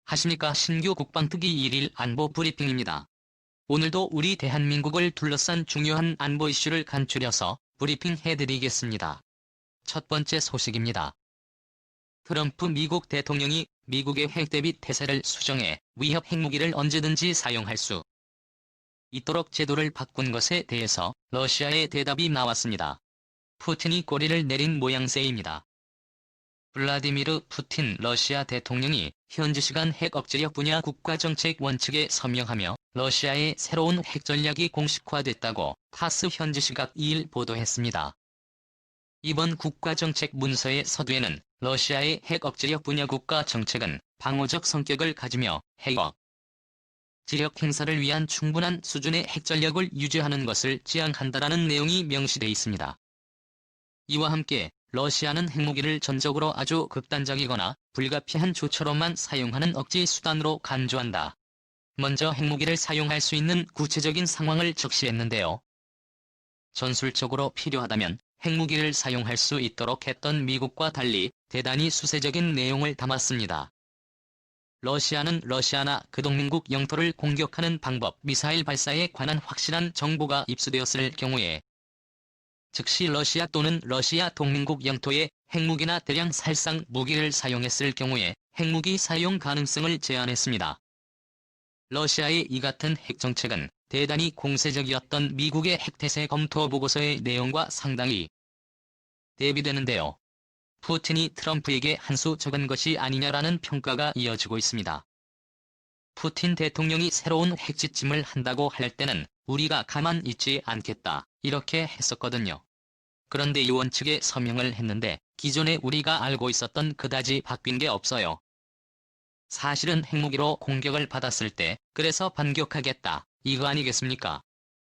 하십니까? 신규 국방특위 1일 안보 브리핑입니다. 오늘도 우리 대한민국을 둘러싼 중요한 안보 이슈를 간추려서 브리핑해드리겠습니다. 첫 번째 소식입니다. 트럼프 미국 대통령이 미국의 핵 대비 태세를 수정해 위협 핵무기를 언제든지 사용할 수 있도록 제도를 바꾼 것에 대해서 러시아의 대답이 나왔습니다. 푸틴이 꼬리를 내린 모양새입니다. 블라디미르 푸틴 러시아 대통령이 현지 시간 핵 억제력 분야 국가정책 원칙에 서명하며 러시아의 새로운 핵 전략이 공식화됐다고 타스 현지 시각 2일 보도했습니다. 이번 국가정책 문서의 서두에는 러시아의 핵 억제력 분야 국가정책은 방어적 성격을 가지며 핵 억지력 행사를 위한 충분한 수준의 핵 전력을 유지하는 것을 지향한다라는 내용이 명시돼 있습니다. 이와 함께 러시아는 핵무기를 전적으로 아주 극단적이거나 불가피한 조처로만 사용하는 억지 수단으로 간주한다. 먼저 핵무기를 사용할 수 있는 구체적인 상황을 적시했는데요. 전술적으로 필요하다면 핵무기를 사용할 수 있도록 했던 미국과 달리 대단히 수세적인 내용을 담았습니다. 러시아는 러시아나 그 동맹국 영토를 공격하는 방법, 미사일 발사에 관한 확실한 정보가 입수되었을 경우에 즉시 러시아 또는 러시아 동맹국 영토에 핵무기나 대량 살상 무기를 사용했을 경우에 핵무기 사용 가능성을 제한했습니다. 러시아의 이 같은 핵정책은 대단히 공세적이었던 미국의 핵태세 검토 보고서의 내용과 상당히 대비되는데요. 푸틴이 트럼프에게 한 수 적은 것이 아니냐라는 평가가 이어지고 있습니다. 푸틴 대통령이 새로운 핵지침을 한다고 할 때는 우리가 가만 있지 않겠다 이렇게 했었거든요. 그런데 이 원칙에 서명을 했는데 기존에 우리가 알고 있었던 그다지 바뀐 게 없어요. 사실은 핵무기로 공격을 받았을 때 그래서 반격하겠다 이거 아니겠습니까?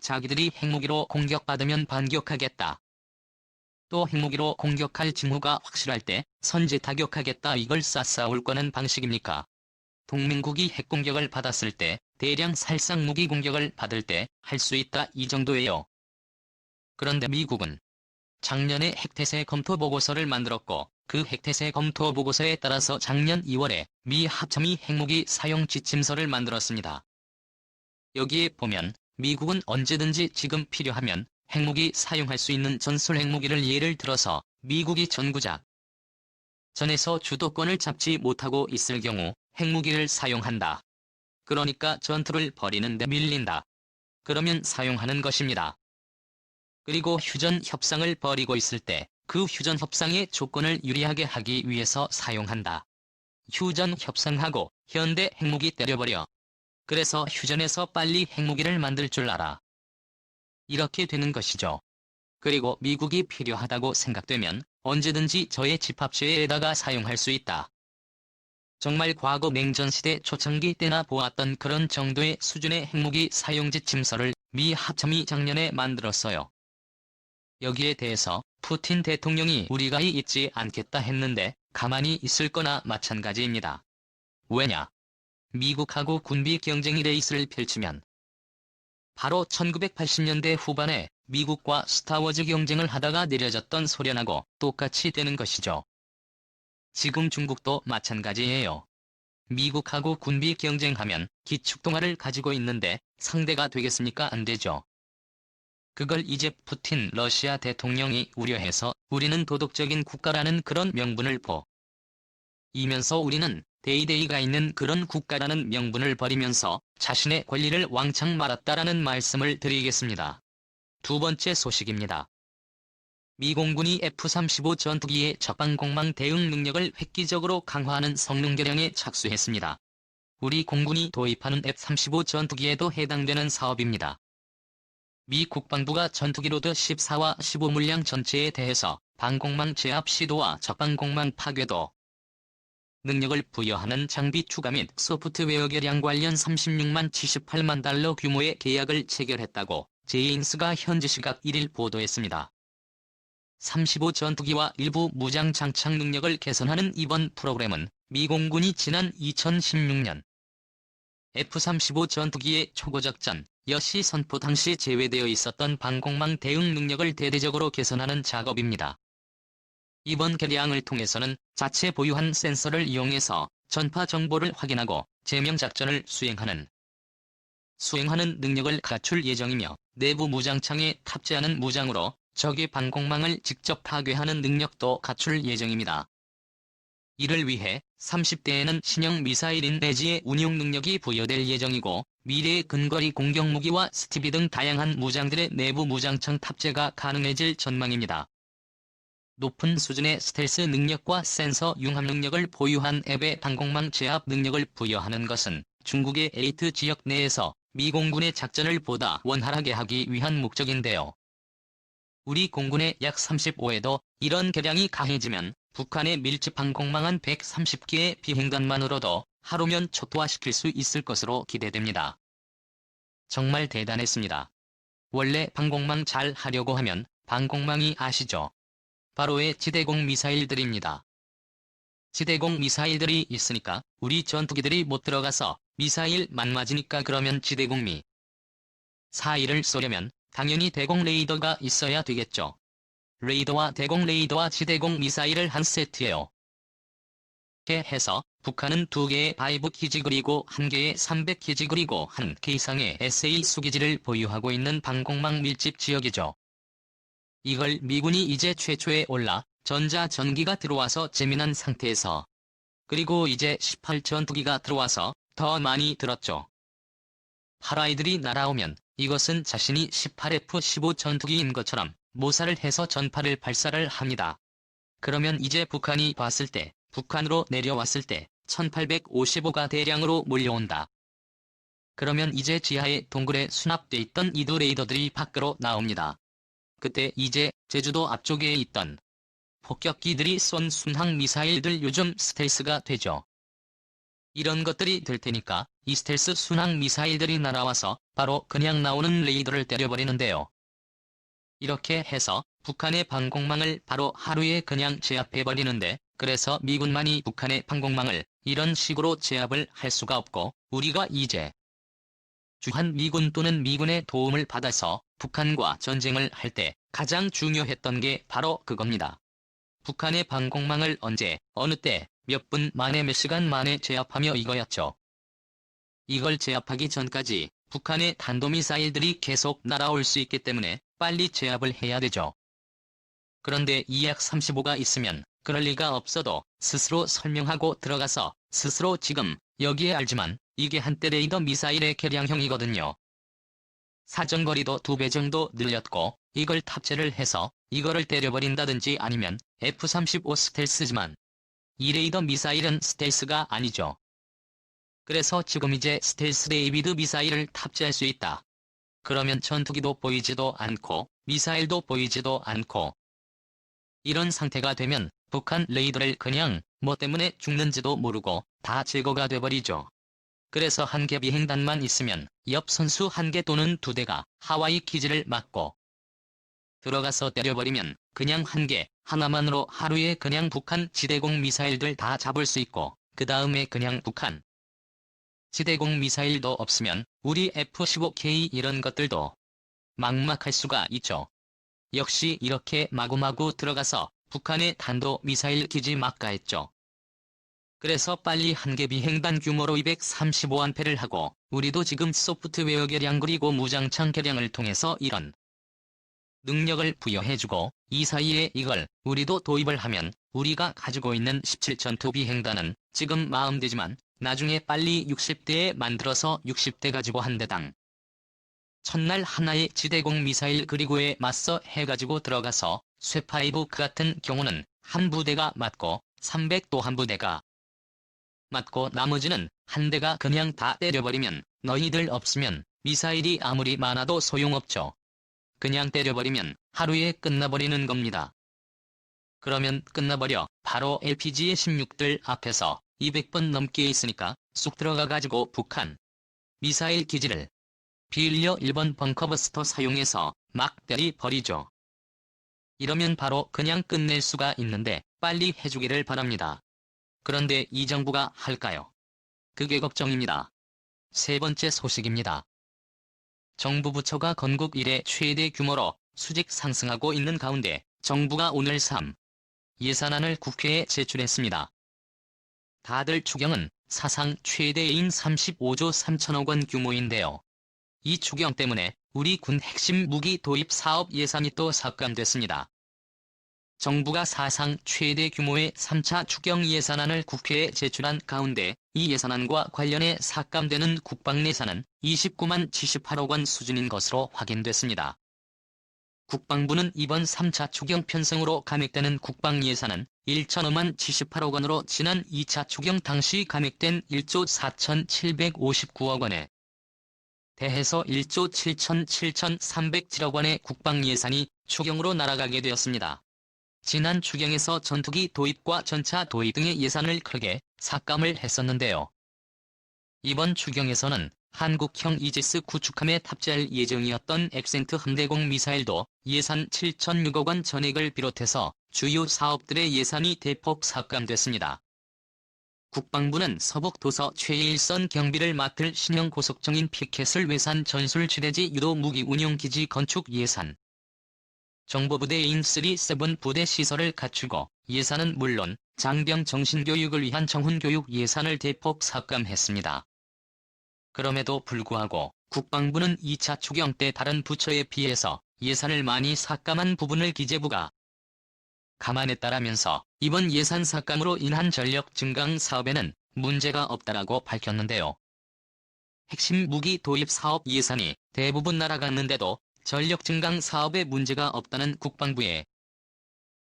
자기들이 핵무기로 공격받으면 반격하겠다. 또 핵무기로 공격할 징후가 확실할 때 선제 타격하겠다 이걸 싸싸울 거는 방식입니까? 동맹국이 핵공격을 받았을 때 대량 살상 무기 공격을 받을 때 할 수 있다 이 정도예요. 그런데 미국은 작년에 핵태세 검토 보고서를 만들었고 그 핵태세 검토 보고서에 따라서 작년 2월에 미 합참이 핵무기 사용 지침서를 만들었습니다. 여기에 보면 미국은 언제든지 지금 필요하면 핵무기 사용할 수 있는 전술 핵무기를 예를 들어서 미국이 전구작 전에서 주도권을 잡지 못하고 있을 경우 핵무기를 사용한다. 그러니까 전투를 벌이는데 밀린다. 그러면 사용하는 것입니다. 그리고 휴전 협상을 벌이고 있을 때 그 휴전 협상의 조건을 유리하게 하기 위해서 사용한다. 휴전 협상하고 현대 핵무기 때려버려. 그래서 휴전에서 빨리 핵무기를 만들 줄 알아. 이렇게 되는 것이죠. 그리고 미국이 필요하다고 생각되면 언제든지 저의 집합체에다가 사용할 수 있다. 정말 과거 냉전시대 초창기 때나 보았던 그런 정도의 수준의 핵무기 사용 지침서를 미 합참이 작년에 만들었어요. 여기에 대해서 푸틴 대통령이 우리가 있지 않겠다 했는데 가만히 있을 거나 마찬가지입니다. 왜냐? 미국하고 군비 경쟁이 레이스를 펼치면 바로 1980년대 후반에 미국과 스타워즈 경쟁을 하다가 내려졌던 소련하고 똑같이 되는 것이죠. 지금 중국도 마찬가지예요. 미국하고 군비 경쟁하면 기축통화를 가지고 있는데 상대가 되겠습니까? 안 되죠. 그걸 이제 푸틴 러시아 대통령이 우려해서 우리는 도덕적인 국가라는 그런 명분을 이면서 우리는 데이데이가 있는 그런 국가라는 명분을 버리면서 자신의 권리를 왕창 말았다라는 말씀을 드리겠습니다. 두 번째 소식입니다. 미 공군이 F-35 전투기의 적방공망 대응 능력을 획기적으로 강화하는 성능 개량에 착수했습니다. 우리 공군이 도입하는 F-35 전투기에도 해당되는 사업입니다. 미 국방부가 전투기 로드 14와 15 물량 전체에 대해서 방공망 제압 시도와 적방공망 파괴도 능력을 부여하는 장비 추가 및 소프트웨어 개량 관련 36만 78만 달러 규모의 계약을 체결했다고 제인스가 현지 시각 1일 보도했습니다. 35 전투기와 일부 무장 장착 능력을 개선하는 이번 프로그램은 미 공군이 지난 2016년 F-35 전투기의 초고작전 여시 선포 당시 제외되어 있었던 방공망 대응 능력을 대대적으로 개선하는 작업입니다. 이번 개량을 통해서는 자체 보유한 센서를 이용해서 전파 정보를 확인하고 제명작전을 수행하는 능력을 갖출 예정이며 내부 무장창에 탑재하는 무장으로 적의 방공망을 직접 파괴하는 능력도 갖출 예정입니다. 이를 위해 30대에는 신형 미사일인 배지의 운용 능력이 부여될 예정이고 미래의 근거리 공격무기와 스티비 등 다양한 무장들의 내부 무장창 탑재가 가능해질 전망입니다. 높은 수준의 스텔스 능력과 센서 융합 능력을 보유한 앱의 방공망 제압 능력을 부여하는 것은 중국의 에이트 지역 내에서 미 공군의 작전을 보다 원활하게 하기 위한 목적인데요. 우리 공군의 약 35에도 이런 개량이 가해지면 북한의 밀집 방공망 130개의 비행단만으로도 하루면 초토화시킬 수 있을 것으로 기대됩니다. 정말 대단했습니다. 원래 방공망 잘 하려고 하면 방공망이 아시죠? 바로의 지대공 미사일들입니다. 지대공 미사일들이 있으니까 우리 전투기들이 못 들어가서 미사일만 맞으니까 그러면 지대공 미사일을 쏘려면 당연히 대공 레이더가 있어야 되겠죠. 레이더와 대공 레이더와 지대공 미사일을 한 세트예요. 이렇게 해서 북한은 2개의 바이브 기지 그리고 1개의 300 기지 그리고 1개 이상의 SA 수기지를 보유하고 있는 방공망 밀집 지역이죠. 이걸 미군이 이제 최초에 올라 전자전기가 들어와서 재민한 상태에서 그리고 이제 18 전투기가 들어와서 더 많이 들었죠. 파라이들이 날아오면 이것은 자신이 18F-15 전투기인 것처럼 모사를 해서 전파를 발사를 합니다. 그러면 이제 북한이 봤을 때, 북한으로 내려왔을 때 1855가 대량으로 몰려온다. 그러면 이제 지하에 동굴에 수납돼 있던 이두 레이더들이 밖으로 나옵니다. 그때 이제 제주도 앞쪽에 있던 폭격기들이 쏜 순항 미사일들 요즘 스텔스가 되죠. 이런 것들이 될 테니까 이 스텔스 순항 미사일들이 날아와서 바로 그냥 나오는 레이더를 때려버리는데요. 이렇게 해서 북한의 방공망을 바로 하루에 그냥 제압해버리는데 그래서 미군만이 북한의 방공망을 이런 식으로 제압을 할 수가 없고 우리가 이제 주한 미군 또는 미군의 도움을 받아서 북한과 전쟁을 할 때 가장 중요했던 게 바로 그겁니다. 북한의 방공망을 언제, 어느 때, 몇 분 만에 몇 시간 만에 제압하며 이거였죠. 이걸 제압하기 전까지 북한의 탄도미사일들이 계속 날아올 수 있기 때문에 빨리 제압을 해야 되죠. 그런데 이 약 35가 있으면 그럴 리가 없어도 스스로 설명하고 들어가서 스스로 지금 여기에 알지만 이게 한때 레이더 미사일의 개량형이거든요. 사정거리도 2배 정도 늘렸고 이걸 탑재를 해서 이거를 때려버린다든지 아니면 F-35 스텔스지만 이 레이더 미사일은 스텔스가 아니죠. 그래서 지금 이제 스텔스 레이비드 미사일을 탑재할 수 있다. 그러면 전투기도 보이지도 않고 미사일도 보이지도 않고 이런 상태가 되면 북한 레이더를 그냥 뭐 때문에 죽는지도 모르고 다 제거가 돼버리죠. 그래서 1개 비행단만 있으면 옆 선수 1개 또는 2대가 하와이 기지를 막고 들어가서 때려버리면 그냥 1개 하나만으로 하루에 그냥 북한 지대공 미사일들 다 잡을 수 있고 그 다음에 그냥 북한 지대공 미사일도 없으면 우리 F-15K 이런 것들도 막막할 수가 있죠. 역시 이렇게 마구마구 들어가서 북한의 탄도 미사일 기지 막가했죠. 그래서 빨리 1개 비행단 규모로 235안패를 하고 우리도 지금 소프트웨어 개량 그리고 무장창 개량을 통해서 이런 능력을 부여해주고 이 사이에 이걸 우리도 도입을 하면 우리가 가지고 있는 17 전투 비행단은 지금 마음되지만 나중에 빨리 60대에 만들어서 60대 가지고 한 대당 첫날 하나의 지대공 미사일 그리고에 맞서 해가지고 들어가서 쇠5 같은 경우는 한 부대가 맞고 300도 한 부대가 맞고 나머지는 한 대가 그냥 다 때려버리면 너희들 없으면 미사일이 아무리 많아도 소용없죠. 그냥 때려버리면 하루에 끝나버리는 겁니다. 그러면 끝나버려 바로 LPG의 16들 앞에서 200번 넘게 있으니까 쑥 들어가가지고 북한 미사일 기지를 빌려 1번 벙커버스터 사용해서 막 때려버리죠. 이러면 바로 그냥 끝낼 수가 있는데 빨리 해주기를 바랍니다. 그런데 이 정부가 할까요? 그게 걱정입니다. 세 번째 소식입니다. 정부 부처가 건국 이래 최대 규모로 수직 상승하고 있는 가운데 정부가 오늘 예산안을 국회에 제출했습니다. 다들 추경은 사상 최대인 35조 3천억 원 규모인데요. 이 추경 때문에 우리 군 핵심 무기 도입 사업 예산이 또 삭감됐습니다. 정부가 사상 최대 규모의 3차 추경 예산안을 국회에 제출한 가운데 이 예산안과 관련해 삭감되는 국방 예산은 29만 78억 원 수준인 것으로 확인됐습니다. 국방부는 이번 3차 추경 편성으로 감액되는 국방 예산은 1,005만 78억 원으로 지난 2차 추경 당시 감액된 1조 4,759억 원에 대해서 1조 7,307억 원의 국방 예산이 추경으로 날아가게 되었습니다. 지난 추경에서 전투기 도입과 전차 도입 등의 예산을 크게 삭감을 했었는데요. 이번 추경에서는 한국형 이지스 구축함에 탑재할 예정이었던 엑센트 함대공 미사일도 예산 7,006억 원 전액을 비롯해서 주요 사업들의 예산이 대폭 삭감됐습니다. 국방부는 서북도서 최일선 경비를 맡을 신형 고속정인 피켓을 외산 전술 지대지 유도 무기 운용기지 건축 예산, 정보부대 인3-7 부대 시설을 갖추고 예산은 물론 장병 정신교육을 위한 정훈교육 예산을 대폭 삭감했습니다. 그럼에도 불구하고 국방부는 2차 추경 때 다른 부처에 비해서 예산을 많이 삭감한 부분을 기재부가 감안했다라면서 이번 예산 삭감으로 인한 전력 증강 사업에는 문제가 없다라고 밝혔는데요. 핵심 무기 도입 사업 예산이 대부분 날아갔는데도 전력 증강 사업에 문제가 없다는 국방부의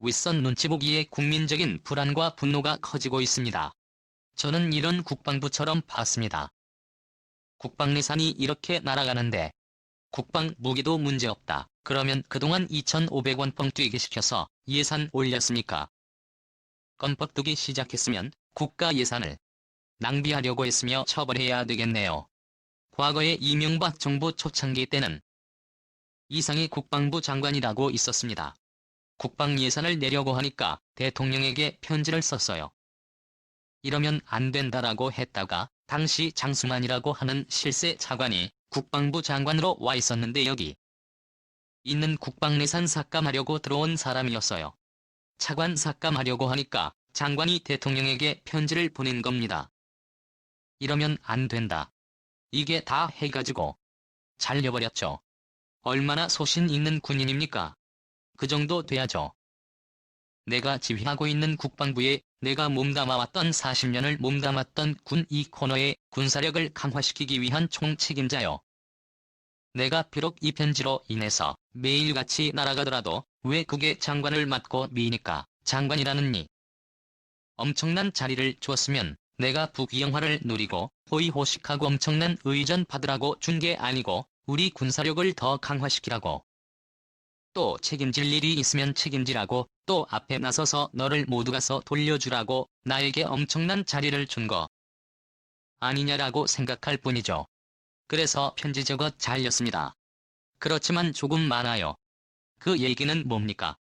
윗선 눈치 보기에 국민적인 불안과 분노가 커지고 있습니다. 저는 이런 국방부처럼 봤습니다. 국방 예산이 이렇게 날아가는데 국방 무기도 문제없다. 그러면 그동안 2,500원 뻥 뛰게 시켜서 예산 올렸습니까? 건법 두기 시작했으면 국가 예산을 낭비하려고 했으며 처벌해야 되겠네요. 과거에 이명박 정부 초창기 때는 이상희 국방부 장관이라고 있었습니다. 국방 예산을 내려고 하니까 대통령에게 편지를 썼어요. 이러면 안 된다라고 했다가 당시 장수만이라고 하는 실세 차관이 국방부 장관으로 와 있었는데 여기 있는 국방 예산 삭감하려고 들어온 사람이었어요. 차관 삭감하려고 하니까 장관이 대통령에게 편지를 보낸 겁니다. 이러면 안 된다. 이게 다 해가지고 잘려버렸죠. 얼마나 소신 있는 군인입니까? 그 정도 돼야죠. 내가 지휘하고 있는 국방부에 내가 몸담아왔던 40년을 몸담았던 군 이 코너의 군사력을 강화시키기 위한 총책임자요. 내가 비록 이 편지로 인해서 매일같이 날아가더라도 왜 그게 장관을 맡고 미니까 장관이라는 이 엄청난 자리를 줬으면 내가 부귀영화를 누리고 호의호식하고 엄청난 의전 받으라고 준 게 아니고 우리 군사력을 더 강화시키라고. 또 책임질 일이 있으면 책임지라고 또 앞에 나서서 너를 모두 가서 돌려주라고 나에게 엄청난 자리를 준 거 아니냐라고 생각할 뿐이죠. 그래서 편지 적어 잘렸습니다. 그렇지만 조금 많아요. 그 얘기는 뭡니까?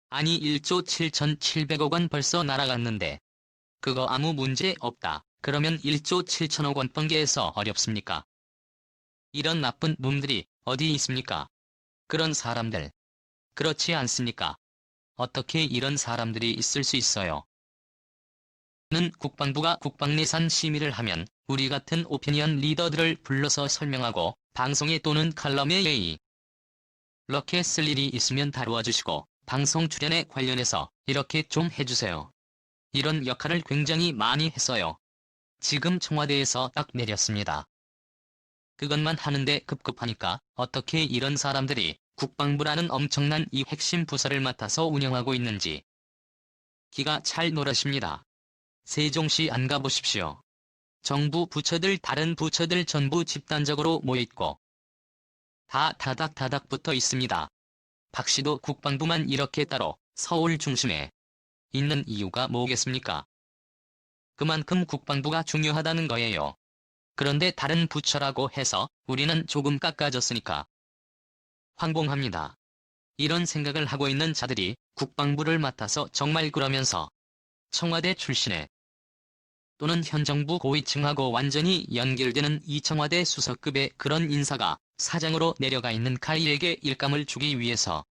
아니 1조 7,700억 원 벌써 날아갔는데 그거 아무 문제 없다. 그러면 1조 7천억 원 뻥개해서 어렵습니까? 이런 나쁜 놈들이 어디 있습니까? 그런 사람들. 그렇지 않습니까? 어떻게 이런 사람들이 있을 수 있어요? 는 국방부가 국방예산 심의를 하면 우리 같은 오피니언 리더들을 불러서 설명하고 방송에 또는 칼럼에 예의 이렇게 쓸 일이 있으면 다루어 주시고 방송 출연에 관련해서 이렇게 좀 해주세요. 이런 역할을 굉장히 많이 했어요. 지금 청와대에서 딱 내렸습니다. 그것만 하는데 급급하니까 어떻게 이런 사람들이 국방부라는 엄청난 이 핵심 부서를 맡아서 운영하고 있는지 기가 찰 노릇입니다. 세종시 안 가보십시오. 정부 부처들 다른 부처들 전부 집단적으로 모여있고 다 다닥다닥 붙어 있습니다. 박씨도 국방부만 이렇게 따로 서울 중심에 있는 이유가 뭐겠습니까? 그만큼 국방부가 중요하다는 거예요. 그런데 다른 부처라고 해서 우리는 조금 깎아졌으니까 황봉합니다. 이런 생각을 하고 있는 자들이 국방부를 맡아서 정말 그러면서 청와대 출신의 또는 현 정부 고위층하고 완전히 연결되는 이 청와대 수석급의 그런 인사가 사장으로 내려가 있는 카이에게 일감을 주기 위해서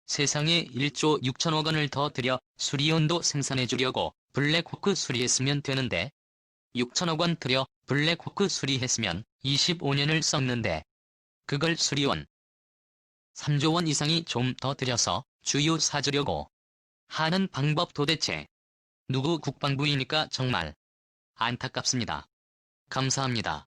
세상에 1조 6천억 원을 더 들여 수리온도 생산해 주려고 블랙호크 수리했으면 되는데 6천억 원 들여 블랙호크 수리했으면 25년을 썼는데 그걸 수리원 3조 원 이상이 좀 더 들여서 주유 사주려고 하는 방법 도대체 누구 국방부이니까 정말 안타깝습니다. 감사합니다.